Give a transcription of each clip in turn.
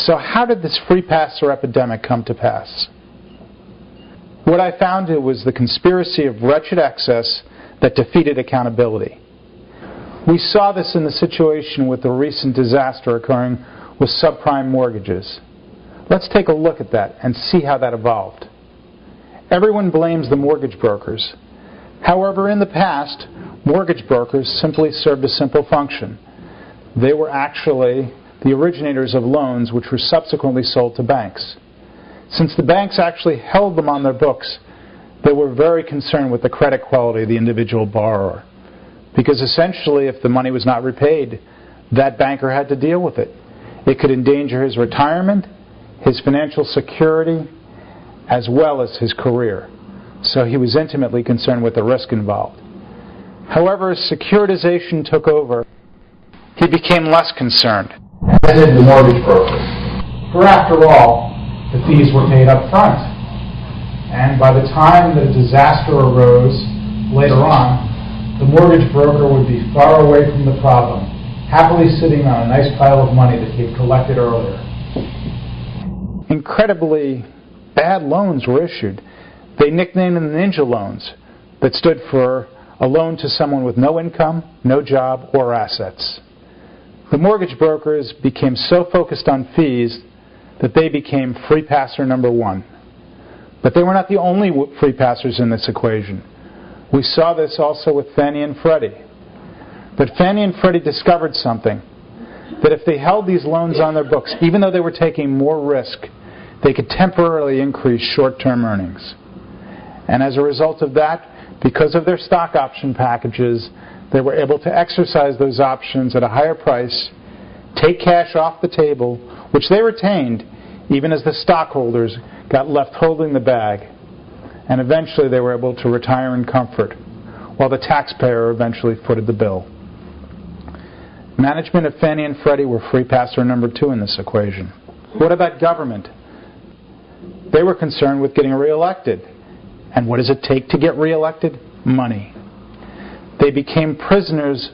So how did this free passer epidemic come to pass? What I found it was the conspiracy of wretched excess that defeated accountability. We saw this in the situation with the recent disaster occurring with subprime mortgages. Let's take a look at that and see how that evolved. Everyone blames the mortgage brokers. However, in the past, mortgage brokers simply served a simple function. They were actually the originators of loans which were subsequently sold to banks. Since the banks actually held them on their books, they were very concerned with the credit quality of the individual borrower. Because essentially, if the money was not repaid, that banker had to deal with it. It could endanger his retirement, his financial security, as well as his career. So he was intimately concerned with the risk involved. However, as securitization took over, he became less concerned, as did the mortgage brokers. For after all, the fees were paid up front. And by the time the disaster arose later on, the mortgage broker would be far away from the problem, happily sitting on a nice pile of money that he had collected earlier. Incredibly bad loans were issued. They nicknamed them ninja loans, that stood for a loan to someone with no income, no job, or assets. The mortgage brokers became so focused on fees that they became free passer number one. But they were not the only free passers in this equation. We saw this also with Fannie and Freddie. But Fannie and Freddie discovered something, that if they held these loans on their books, even though they were taking more risk, they could temporarily increase short-term earnings. And as a result of that, because of their stock option packages, they were able to exercise those options at a higher price, take cash off the table, which they retained, even as the stockholders got left holding the bag. And eventually they were able to retire in comfort, while the taxpayer eventually footed the bill. Management of Fannie and Freddie were free passer number two in this equation. What about government? They were concerned with getting reelected. And what does it take to get reelected? Money. They became prisoners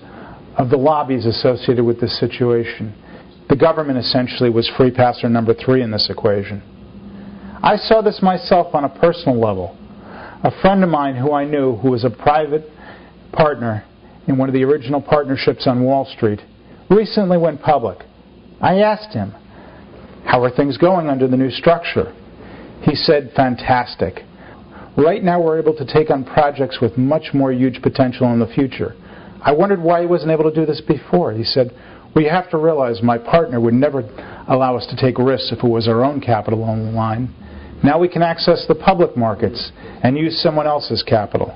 of the lobbies associated with this situation. The government essentially was free passer number three in this equation. I saw this myself on a personal level. A friend of mine who I knew, who was a private partner in one of the original partnerships on Wall Street, recently went public. I asked him, "How are things going under the new structure?" He said, "Fantastic. Right now we're able to take on projects with much more huge potential in the future." I wondered why he wasn't able to do this before. He said, "Well, you have to realize my partner would never allow us to take risks if it was our own capital on the line. Now we can access the public markets and use someone else's capital."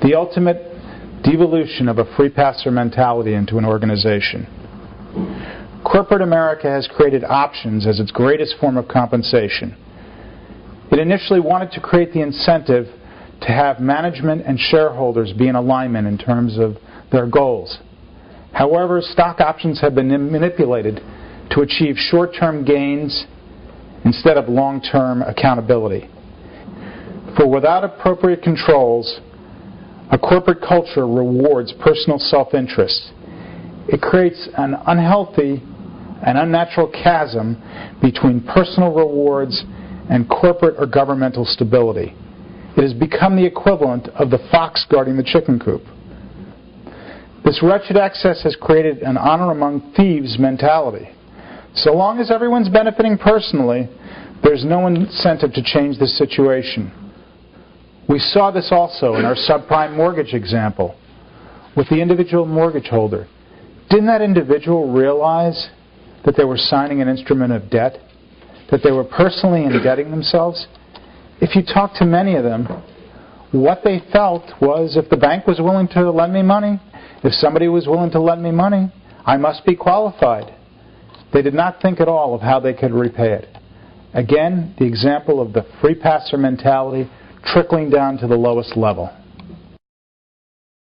The ultimate devolution of a free passer mentality into an organization. Corporate America has created options as its greatest form of compensation. It initially wanted to create the incentive to have management and shareholders be in alignment in terms of their goals. However, stock options have been manipulated to achieve short-term gains instead of long-term accountability. For without appropriate controls, a corporate culture rewards personal self-interest. It creates an unhealthy and unnatural chasm between personal rewards and corporate or governmental stability. It has become the equivalent of the fox guarding the chicken coop. This wretched excess has created an honor among thieves mentality. So long as everyone's benefiting personally, there's no incentive to change this situation. We saw this also in our subprime mortgage example with the individual mortgage holder. Didn't that individual realize that they were signing an instrument of debt? That they were personally indebting themselves? If you talk to many of them, what they felt was, if the bank was willing to lend me money, if somebody was willing to lend me money, I must be qualified. They did not think at all of how they could repay it. Again, the example of the free passer mentality trickling down to the lowest level.